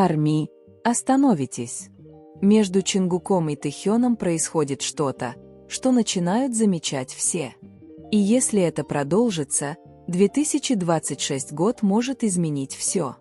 Арми, остановитесь. Между Чингуком и Тэхёном происходит что-то, что начинают замечать все. И если это продолжится, 2026 год может изменить все.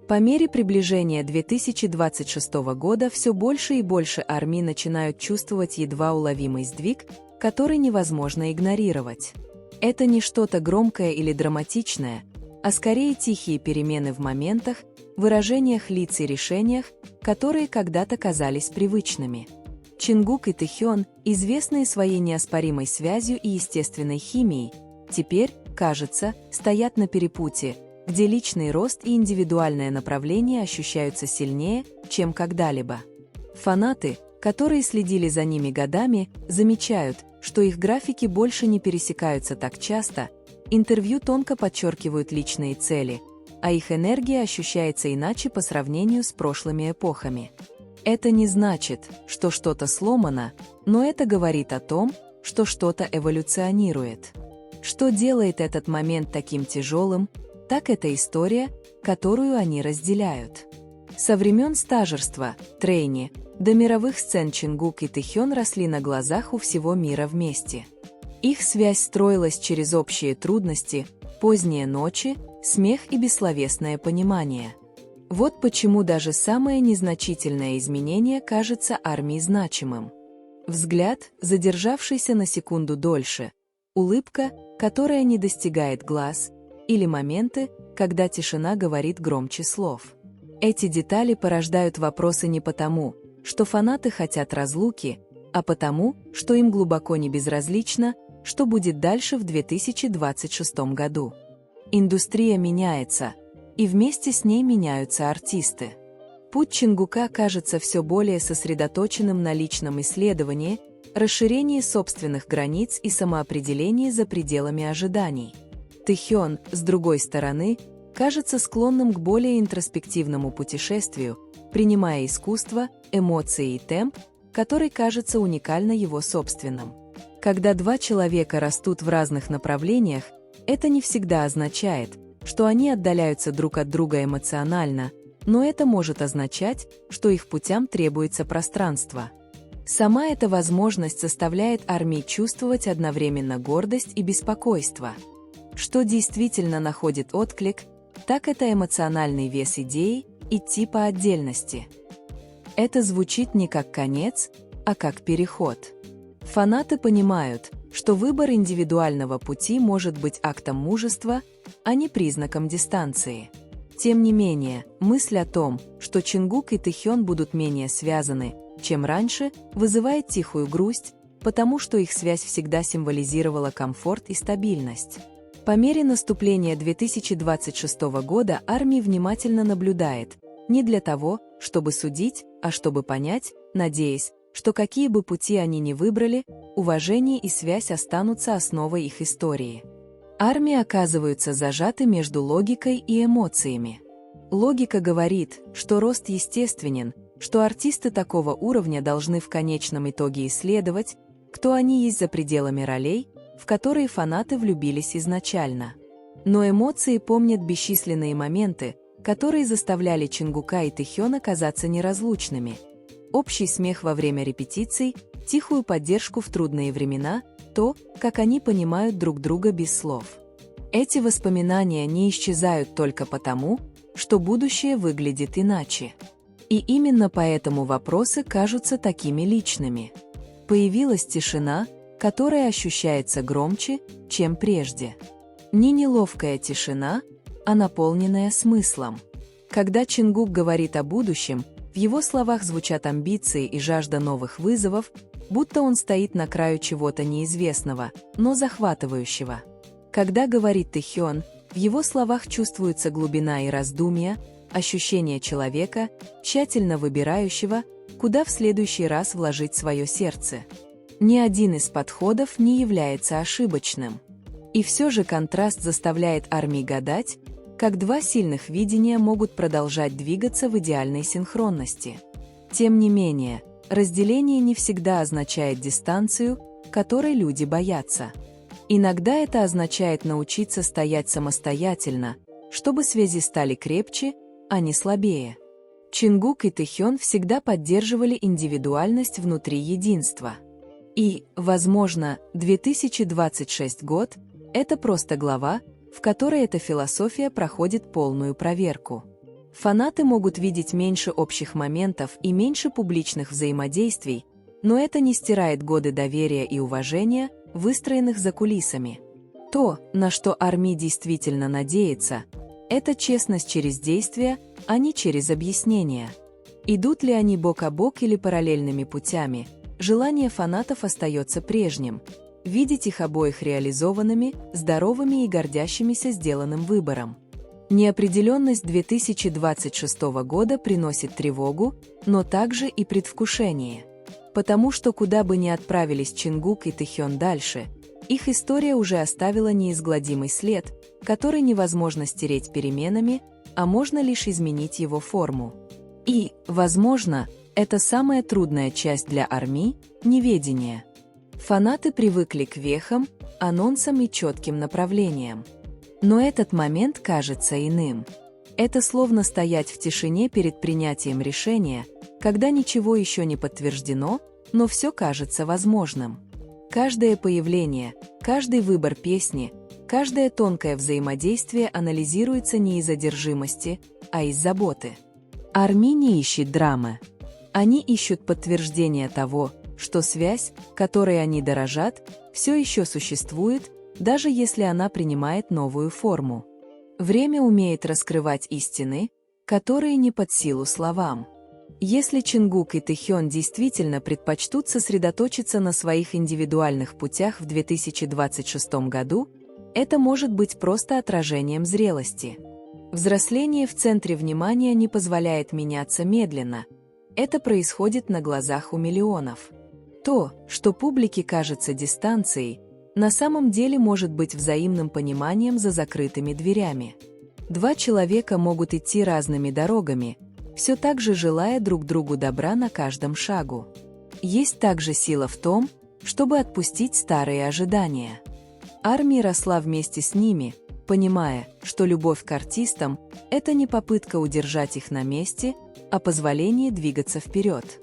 По мере приближения 2026 года все больше и больше армий начинают чувствовать едва уловимый сдвиг, который невозможно игнорировать. Это не что-то громкое или драматичное, а скорее тихие перемены в моментах, выражениях лиц и решениях, которые когда-то казались привычными. Чингук и Тэхён, известные своей неоспоримой связью и естественной химией, теперь, кажется, стоят на перепутье, где личный рост и индивидуальное направление ощущаются сильнее, чем когда-либо. Фанаты, которые следили за ними годами, замечают, что их графики больше не пересекаются так часто, интервью тонко подчеркивают личные цели, а их энергия ощущается иначе по сравнению с прошлыми эпохами. Это не значит, что что-то сломано, но это говорит о том, что что-то эволюционирует. Что делает этот момент таким тяжелым, так это история, которую они разделяют. Со времен стажерства, трейни, до мировых сцен Чингук и Тэхён росли на глазах у всего мира вместе. Их связь строилась через общие трудности, поздние ночи, смех и бессловесное понимание. Вот почему даже самое незначительное изменение кажется армии значимым. Взгляд, задержавшийся на секунду дольше, улыбка, которая не достигает глаз, или моменты, когда тишина говорит громче слов. Эти детали порождают вопросы не потому, что фанаты хотят разлуки, а потому, что им глубоко не безразлично, что будет дальше в 2026 году. Индустрия меняется, и вместе с ней меняются артисты. Путь Чингука кажется все более сосредоточенным на личном исследовании, расширении собственных границ и самоопределении за пределами ожиданий. Тэхён, с другой стороны, кажется склонным к более интроспективному путешествию, принимая искусство, эмоции и темп, который кажется уникально его собственным. Когда два человека растут в разных направлениях, это не всегда означает, что они отдаляются друг от друга эмоционально, но это может означать, что их путям требуется пространство. Сама эта возможность заставляет армии чувствовать одновременно гордость и беспокойство. Что действительно находит отклик, так это эмоциональный вес идеи, идти по отдельности. Это звучит не как конец, а как переход. Фанаты понимают, что выбор индивидуального пути может быть актом мужества, а не признаком дистанции. Тем не менее, мысль о том, что Чингук и Тэхён будут менее связаны, чем раньше, вызывает тихую грусть, потому что их связь всегда символизировала комфорт и стабильность. По мере наступления 2026 года армия внимательно наблюдает, не для того, чтобы судить, а чтобы понять, надеясь, что какие бы пути они ни выбрали, уважение и связь останутся основой их истории. Армии оказываются зажаты между логикой и эмоциями. Логика говорит, что рост естественен, что артисты такого уровня должны в конечном итоге исследовать, кто они есть за пределами ролей, в которые фанаты влюбились изначально. Но эмоции помнят бесчисленные моменты, которые заставляли Чингука и Тэхёна казаться неразлучными. Общий смех во время репетиций, тихую поддержку в трудные времена, то, как они понимают друг друга без слов. Эти воспоминания не исчезают только потому, что будущее выглядит иначе. И именно поэтому вопросы кажутся такими личными. Появилась тишина, которая ощущается громче, чем прежде. Не неловкая тишина, а наполненная смыслом. Когда Чингук говорит о будущем, в его словах звучат амбиции и жажда новых вызовов, будто он стоит на краю чего-то неизвестного, но захватывающего. Когда говорит Тэхён, в его словах чувствуется глубина и раздумья, ощущение человека, тщательно выбирающего, куда в следующий раз вложить свое сердце. Ни один из подходов не является ошибочным. И все же контраст заставляет армии гадать, как два сильных видения могут продолжать двигаться в идеальной синхронности. Тем не менее, разделение не всегда означает дистанцию, которой люди боятся. Иногда это означает научиться стоять самостоятельно, чтобы связи стали крепче, а не слабее. Чингук и Тэхён всегда поддерживали индивидуальность внутри единства. И, возможно, 2026 год – это просто глава, в которой эта философия проходит полную проверку. Фанаты могут видеть меньше общих моментов и меньше публичных взаимодействий, но это не стирает годы доверия и уважения, выстроенных за кулисами. То, на что ARMY действительно надеется, это честность через действия, а не через объяснения. Идут ли они бок о бок или параллельными путями, желание фанатов остается прежним – видеть их обоих реализованными, здоровыми и гордящимися сделанным выбором. Неопределенность 2026 года приносит тревогу, но также и предвкушение. Потому что куда бы ни отправились Чингук и Тэхён дальше, их история уже оставила неизгладимый след, который невозможно стереть переменами, а можно лишь изменить его форму. И, возможно, это самая трудная часть для ARMY – неведение. Фанаты привыкли к вехам, анонсам и четким направлениям. Но этот момент кажется иным. Это словно стоять в тишине перед принятием решения, когда ничего еще не подтверждено, но все кажется возможным. Каждое появление, каждый выбор песни, каждое тонкое взаимодействие анализируется не из одержимости, а из заботы. ARMY не ищет драмы. Они ищут подтверждение того, что связь, которой они дорожат, все еще существует, даже если она принимает новую форму. Время умеет раскрывать истины, которые не под силу словам. Если Чингук и Тэхён действительно предпочтут сосредоточиться на своих индивидуальных путях в 2026 году, это может быть просто отражением зрелости. Взросление в центре внимания не позволяет меняться медленно. Это происходит на глазах у миллионов. То, что публике кажется дистанцией, на самом деле может быть взаимным пониманием за закрытыми дверями. Два человека могут идти разными дорогами, все так же желая друг другу добра на каждом шагу. Есть также сила в том, чтобы отпустить старые ожидания. ARMY росла вместе с ними, понимая, что любовь к артистам – это не попытка удержать их на месте, а позволение двигаться вперед.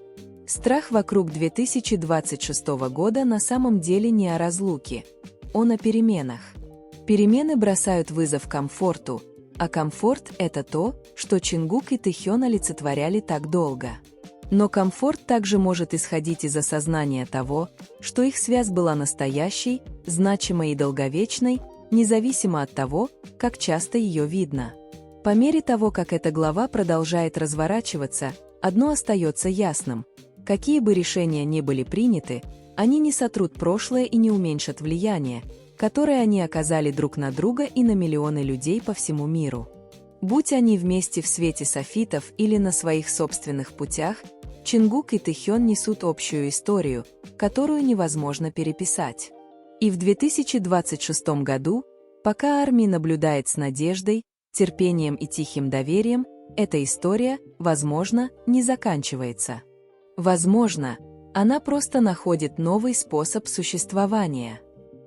Страх вокруг 2026 года на самом деле не о разлуке, он о переменах. Перемены бросают вызов комфорту, а комфорт – это то, что Чингук и Тэхён олицетворяли так долго. Но комфорт также может исходить из осознания того, что их связь была настоящей, значимой и долговечной, независимо от того, как часто ее видно. По мере того, как эта глава продолжает разворачиваться, одно остается ясным. Какие бы решения ни были приняты, они не сотрут прошлое и не уменьшат влияние, которое они оказали друг на друга и на миллионы людей по всему миру. Будь они вместе в свете софитов или на своих собственных путях, Чингук и Тэхён несут общую историю, которую невозможно переписать. И в 2026 году, пока ARMY наблюдает с надеждой, терпением и тихим доверием, эта история, возможно, не заканчивается. Возможно, она просто находит новый способ существования.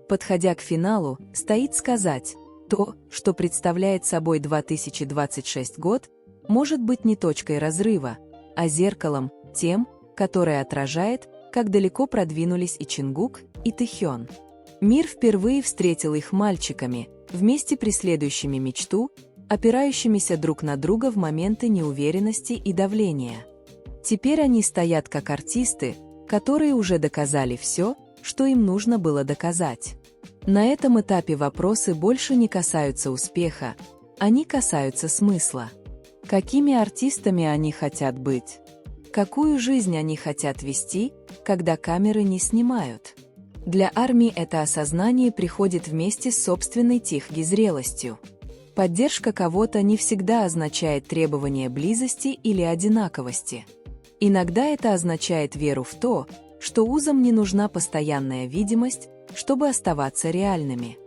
Подходя к финалу, стоит сказать, то, что представляет собой 2026 год, может быть не точкой разрыва, а зеркалом, тем, которое отражает, как далеко продвинулись и Чингук, и Тэхён. Мир впервые встретил их мальчиками, вместе преследующими мечту, опирающимися друг на друга в моменты неуверенности и давления. Теперь они стоят как артисты, которые уже доказали все, что им нужно было доказать. На этом этапе вопросы больше не касаются успеха, они касаются смысла. Какими артистами они хотят быть? Какую жизнь они хотят вести, когда камеры не снимают? Для ARMY это осознание приходит вместе с собственной тихой зрелостью. Поддержка кого-то не всегда означает требование близости или одинаковости. Иногда это означает веру в то, что узам не нужна постоянная видимость, чтобы оставаться реальными.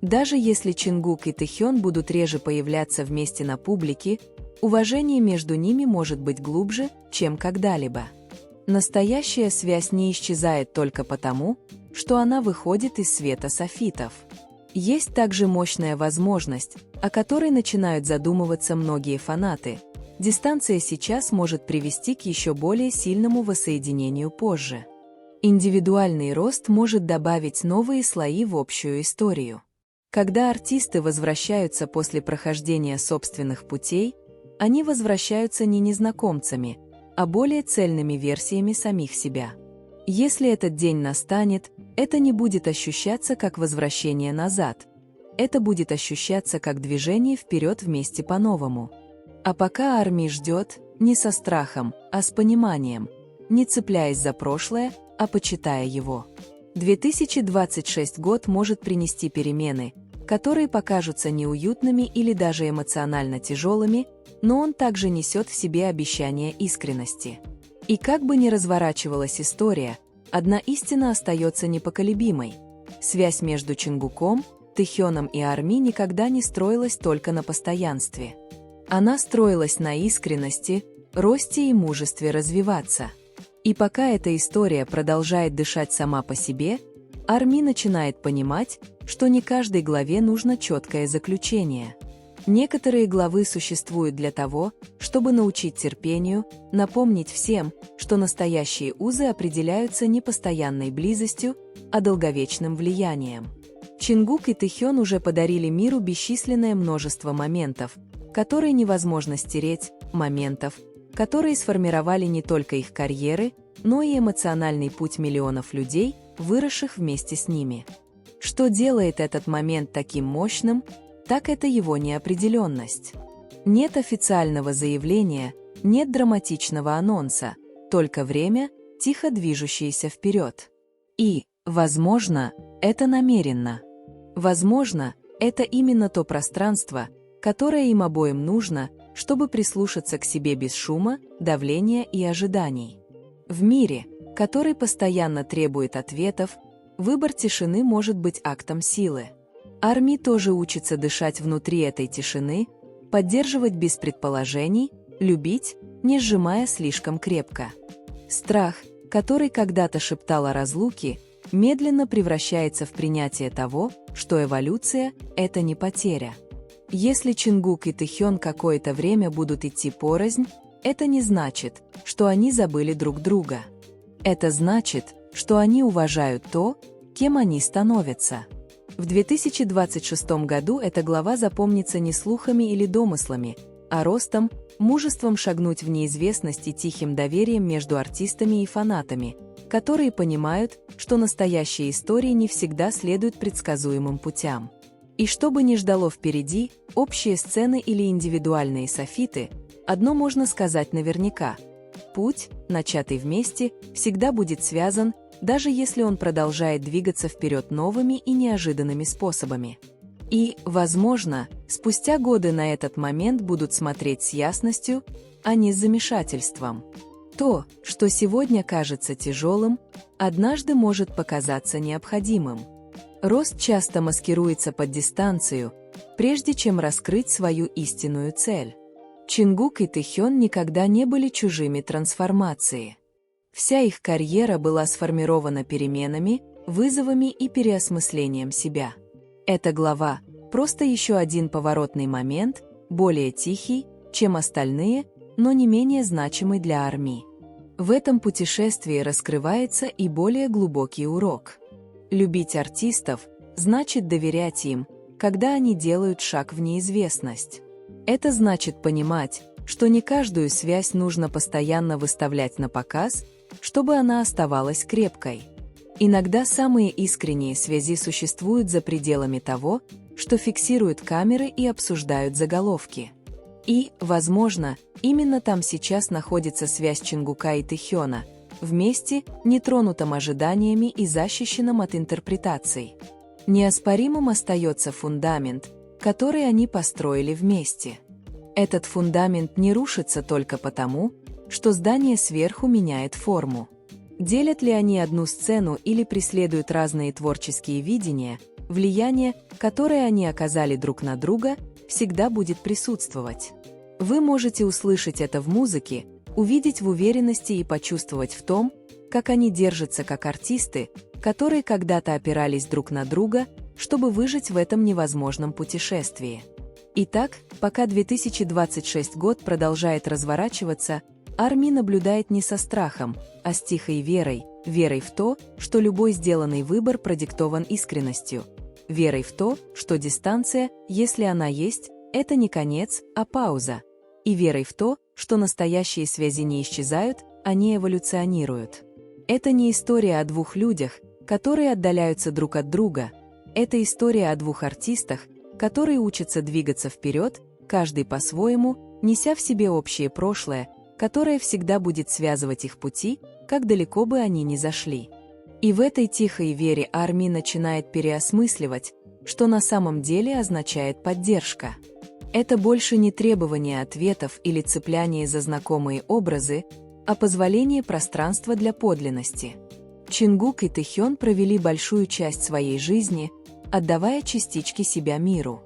Даже если Чингук и Тэхён будут реже появляться вместе на публике, уважение между ними может быть глубже, чем когда-либо. Настоящая связь не исчезает только потому, что она выходит из света софитов. Есть также мощная возможность, о которой начинают задумываться многие фанаты, дистанция сейчас может привести к еще более сильному воссоединению позже. Индивидуальный рост может добавить новые слои в общую историю. Когда артисты возвращаются после прохождения собственных путей, они возвращаются не незнакомцами, а более цельными версиями самих себя. Если этот день настанет, это не будет ощущаться как возвращение назад. Это будет ощущаться как движение вперед вместе по-новому. А пока ARMY ждет, не со страхом, а с пониманием, не цепляясь за прошлое, а почитая его. 2026 год может принести перемены, которые покажутся неуютными или даже эмоционально тяжелыми, но он также несет в себе обещание искренности. И как бы ни разворачивалась история, одна истина остается непоколебимой. Связь между Чингуком, Тэхёном и ARMY никогда не строилась только на постоянстве. Она строилась на искренности, росте и мужестве развиваться. И пока эта история продолжает дышать сама по себе, ARMY начинает понимать, что не каждой главе нужно четкое заключение. Некоторые главы существуют для того, чтобы научить терпению, напомнить всем, что настоящие узы определяются не постоянной близостью, а долговечным влиянием. Чингук и Тэхён уже подарили миру бесчисленное множество моментов, которые невозможно стереть, моментов, которые сформировали не только их карьеры, но и эмоциональный путь миллионов людей, выросших вместе с ними. Что делает этот момент таким мощным, так это его неопределенность. Нет официального заявления, нет драматичного анонса, только время, тихо движущееся вперед. И, возможно, это намеренно. Возможно, это именно то пространство, которое им обоим нужно, чтобы прислушаться к себе без шума, давления и ожиданий. В мире, который постоянно требует ответов, выбор тишины может быть актом силы. ARMY тоже учится дышать внутри этой тишины, поддерживать без предположений, любить, не сжимая слишком крепко. Страх, который когда-то шептал о разлуке, медленно превращается в принятие того, что эволюция – это не потеря. Если Чингук и Тэхён какое-то время будут идти порознь, это не значит, что они забыли друг друга. Это значит, что они уважают то, кем они становятся. В 2026 году эта глава запомнится не слухами или домыслами, а ростом, мужеством шагнуть в неизвестность и тихим доверием между артистами и фанатами, которые понимают, что настоящие истории не всегда следуют предсказуемым путям. И что бы ни ждало впереди, общие сцены или индивидуальные софиты, одно можно сказать наверняка: путь, начатый вместе, всегда будет связан, даже если он продолжает двигаться вперед новыми и неожиданными способами. И, возможно, спустя годы на этот момент будут смотреть с ясностью, а не с замешательством. То, что сегодня кажется тяжелым, однажды может показаться необходимым. Рост часто маскируется под дистанцию, прежде чем раскрыть свою истинную цель. Чингук и Тэхён никогда не были чужими трансформации. Вся их карьера была сформирована переменами, вызовами и переосмыслением себя. Эта глава – просто еще один поворотный момент, более тихий, чем остальные, но не менее значимый для ARMY. В этом путешествии раскрывается и более глубокий урок. Любить артистов значит доверять им, когда они делают шаг в неизвестность. Это значит понимать, что не каждую связь нужно постоянно выставлять на показ, чтобы она оставалась крепкой. Иногда самые искренние связи существуют за пределами того, что фиксируют камеры и обсуждают заголовки. И, возможно, именно там сейчас находится связь Чингука и Тэхёна, вместе, нетронутым ожиданиями и защищенным от интерпретаций. Неоспоримым остается фундамент, который они построили вместе. Этот фундамент не рушится только потому, что здание сверху меняет форму. Делят ли они одну сцену или преследуют разные творческие видения, влияние, которое они оказали друг на друга, всегда будет присутствовать. Вы можете услышать это в музыке, увидеть в уверенности и почувствовать в том, как они держатся как артисты, которые когда-то опирались друг на друга, чтобы выжить в этом невозможном путешествии. Итак, пока 2026 год продолжает разворачиваться, Арми наблюдает не со страхом, а с тихой верой, верой в то, что любой сделанный выбор продиктован искренностью, верой в то, что дистанция, если она есть, это не конец, а пауза, и верой в то, что настоящие связи не исчезают, они эволюционируют. Это не история о двух людях, которые отдаляются друг от друга. Это история о двух артистах, которые учатся двигаться вперед, каждый по-своему, неся в себе общее прошлое, которое всегда будет связывать их пути, как далеко бы они ни зашли. И в этой тихой вере Арми начинает переосмысливать, что на самом деле означает поддержка. Это больше не требование ответов или цепляние за знакомые образы, а позволение пространства для подлинности. Чингук и Тэхён провели большую часть своей жизни, отдавая частички себя миру.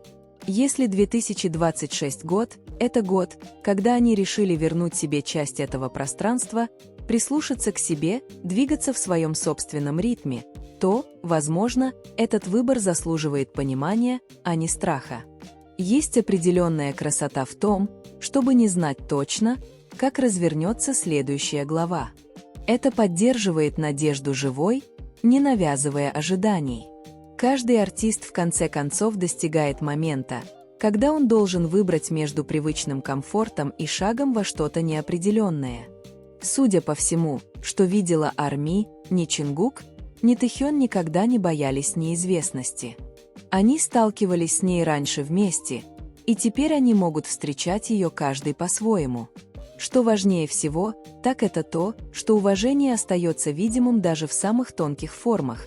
Если 2026 год – это год, когда они решили вернуть себе часть этого пространства, прислушаться к себе, двигаться в своем собственном ритме, то, возможно, этот выбор заслуживает понимания, а не страха. Есть определенная красота в том, чтобы не знать точно, как развернется следующая глава. Это поддерживает надежду живой, не навязывая ожиданий. Каждый артист в конце концов достигает момента, когда он должен выбрать между привычным комфортом и шагом во что-то неопределенное. Судя по всему, что видела Арми, ни Чингук, ни Тэхён никогда не боялись неизвестности. Они сталкивались с ней раньше вместе, и теперь они могут встречать ее каждый по-своему. Что важнее всего, так это то, что уважение остается видимым даже в самых тонких формах.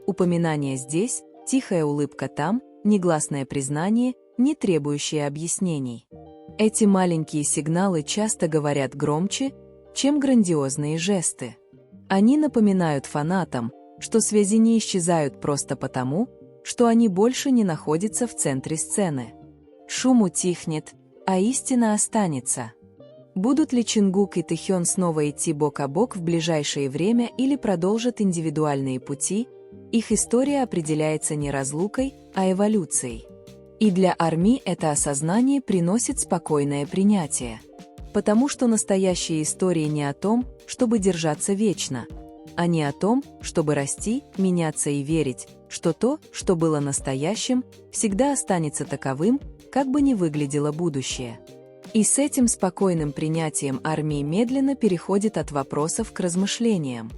Упоминание здесь, тихая улыбка там, негласное признание, не требующее объяснений. Эти маленькие сигналы часто говорят громче, чем грандиозные жесты. Они напоминают фанатам, что связи не исчезают просто потому, что они больше не находятся в центре сцены. Шум утихнет, а истина останется. Будут ли Чингук и Тэхён снова идти бок о бок в ближайшее время или продолжат индивидуальные пути, их история определяется не разлукой, а эволюцией. И для Арми это осознание приносит спокойное принятие. Потому что настоящие истории не о том, чтобы держаться вечно, а не о том, чтобы расти, меняться и верить, что то, что было настоящим, всегда останется таковым, как бы ни выглядело будущее. И с этим спокойным принятием Арми медленно переходит от вопросов к размышлениям.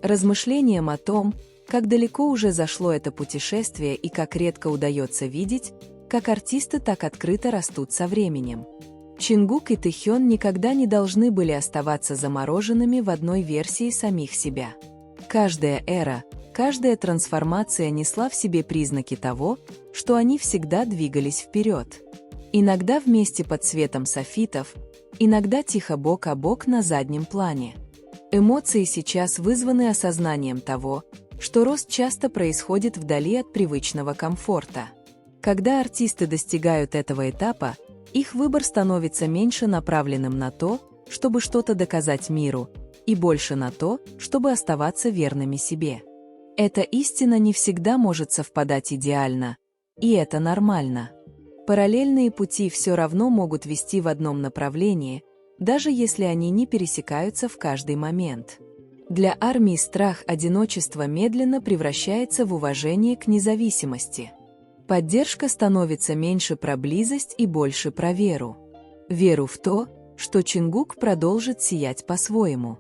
Размышлениям о том, как далеко уже зашло это путешествие и как редко удается видеть, как артисты так открыто растут со временем. Чингук и Тэхён никогда не должны были оставаться замороженными в одной версии самих себя. Каждая эра, каждая трансформация несла в себе признаки того, что они всегда двигались вперед. Иногда вместе под светом софитов, иногда тихо бок о бок на заднем плане. Эмоции сейчас вызваны осознанием того, что рост часто происходит вдали от привычного комфорта. Когда артисты достигают этого этапа, их выбор становится меньше направленным на то, чтобы что-то доказать миру, и больше на то, чтобы оставаться верными себе. Эта истина не всегда может совпадать идеально, и это нормально. Параллельные пути все равно могут вести в одном направлении, даже если они не пересекаются в каждый момент. Для Арми страх одиночества медленно превращается в уважение к независимости. Поддержка становится меньше про близость и больше про веру. Веру в то, что Чингук продолжит сиять по-своему.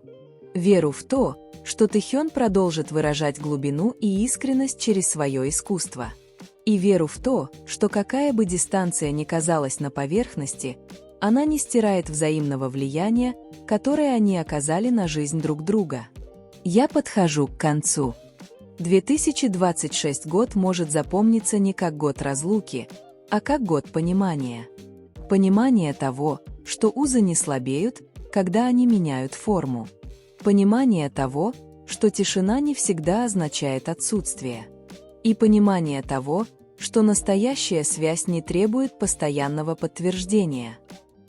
Веру в то, что Тэхён продолжит выражать глубину и искренность через свое искусство. И веру в то, что какая бы дистанция ни казалась на поверхности, она не стирает взаимного влияния, которое они оказали на жизнь друг друга. Я подхожу к концу. 2026 год может запомниться не как год разлуки, а как год понимания. Понимание того, что узы не слабеют, когда они меняют форму. Понимание того, что тишина не всегда означает отсутствие. И понимание того, что настоящая связь не требует постоянного подтверждения.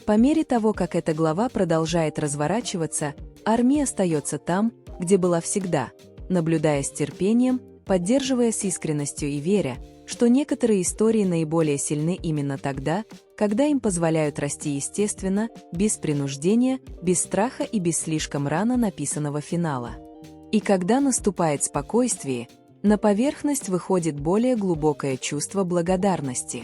По мере того, как эта глава продолжает разворачиваться, Арми остается там, где была всегда, наблюдая с терпением, поддерживая с искренностью и веря, что некоторые истории наиболее сильны именно тогда, когда им позволяют расти естественно, без принуждения, без страха и без слишком рано написанного финала. И когда наступает спокойствие, на поверхность выходит более глубокое чувство благодарности.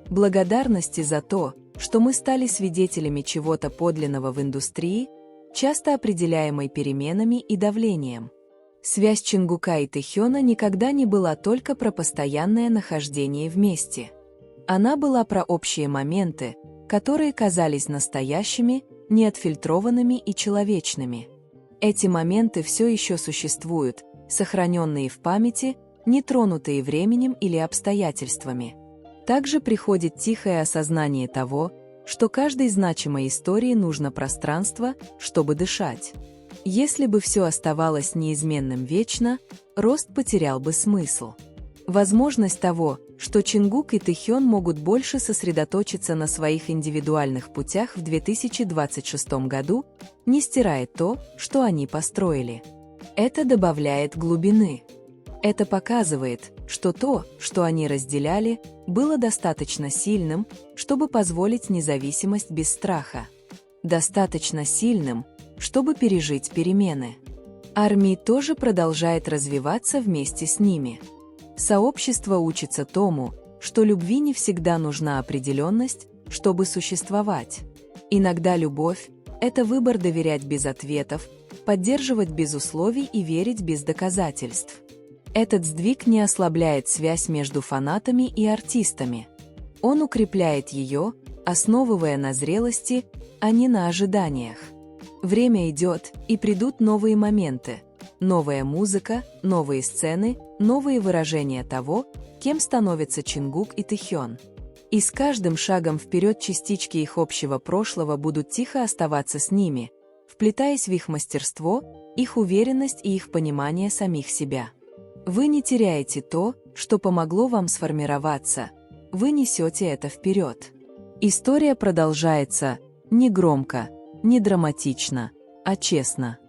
Благодарности за то, что мы стали свидетелями чего-то подлинного в индустрии, часто определяемой переменами и давлением. Связь Чингука и Тэхёна никогда не была только про постоянное нахождение вместе. Она была про общие моменты, которые казались настоящими, неотфильтрованными и человечными. Эти моменты все еще существуют, сохраненные в памяти, не тронутые временем или обстоятельствами. Также приходит тихое осознание того, что каждой значимой истории нужно пространство, чтобы дышать. Если бы все оставалось неизменным вечно, рост потерял бы смысл. Возможность того, что Чингук и Тэхён могут больше сосредоточиться на своих индивидуальных путях в 2026 году, не стирает то, что они построили. Это добавляет глубины. Это показывает, что то, что они разделяли, было достаточно сильным, чтобы позволить независимость без страха. Достаточно сильным, чтобы пережить перемены. Армия тоже продолжает развиваться вместе с ними. Сообщество учится тому, что любви не всегда нужна определенность, чтобы существовать. Иногда любовь – это выбор доверять без ответов, поддерживать без условий и верить без доказательств. Этот сдвиг не ослабляет связь между фанатами и артистами. Он укрепляет ее, основывая на зрелости, а не на ожиданиях. Время идет, и придут новые моменты. Новая музыка, новые сцены, новые выражения того, кем становятся Чингук и Тэхён. И с каждым шагом вперед частички их общего прошлого будут тихо оставаться с ними, вплетаясь в их мастерство, их уверенность и их понимание самих себя. Вы не теряете то, что помогло вам сформироваться, вы несете это вперед. История продолжается не громко, не драматично, а честно.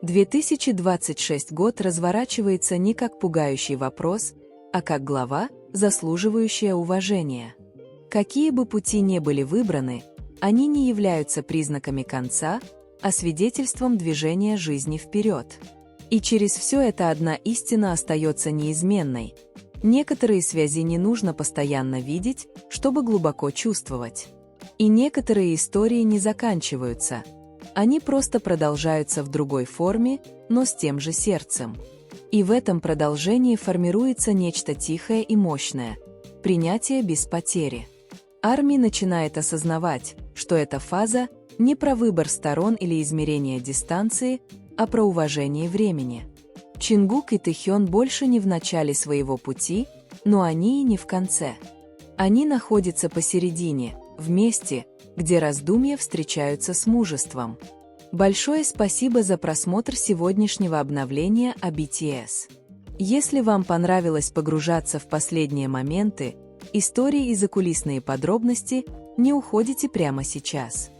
2026 год разворачивается не как пугающий вопрос, а как глава, заслуживающая уважения. Какие бы пути ни были выбраны, они не являются признаками конца, а свидетельством движения жизни вперед. И через все это одна истина остается неизменной. Некоторые связи не нужно постоянно видеть, чтобы глубоко чувствовать. И некоторые истории не заканчиваются. Они просто продолжаются в другой форме, но с тем же сердцем. И в этом продолжении формируется нечто тихое и мощное – принятие без потери. Армия начинает осознавать, что эта фаза не про выбор сторон или измерение дистанции, а про уважение времени. Чингук и Тэхён больше не в начале своего пути, но они и не в конце. Они находятся посередине, в месте, где раздумья встречаются с мужеством. Большое спасибо за просмотр сегодняшнего обновления о BTS. Если вам понравилось погружаться в последние моменты, истории и закулисные подробности, не уходите прямо сейчас.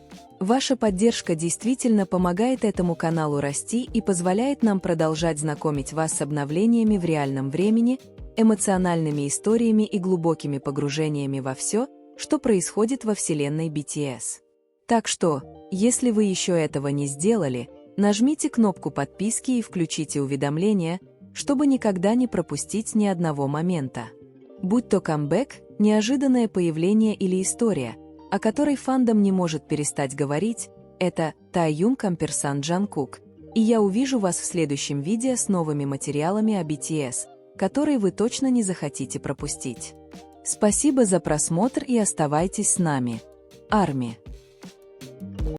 Ваша поддержка действительно помогает этому каналу расти и позволяет нам продолжать знакомить вас с обновлениями в реальном времени, эмоциональными историями и глубокими погружениями во все, что происходит во вселенной BTS. Так что, если вы еще этого не сделали, нажмите кнопку подписки и включите уведомления, чтобы никогда не пропустить ни одного момента. Будь то камбэк, неожиданное появление или история, о которой фандом не может перестать говорить, это Taehyung Ampersand Jungkook, и я увижу вас в следующем видео с новыми материалами о BTS, которые вы точно не захотите пропустить. Спасибо за просмотр и оставайтесь с нами. Армия.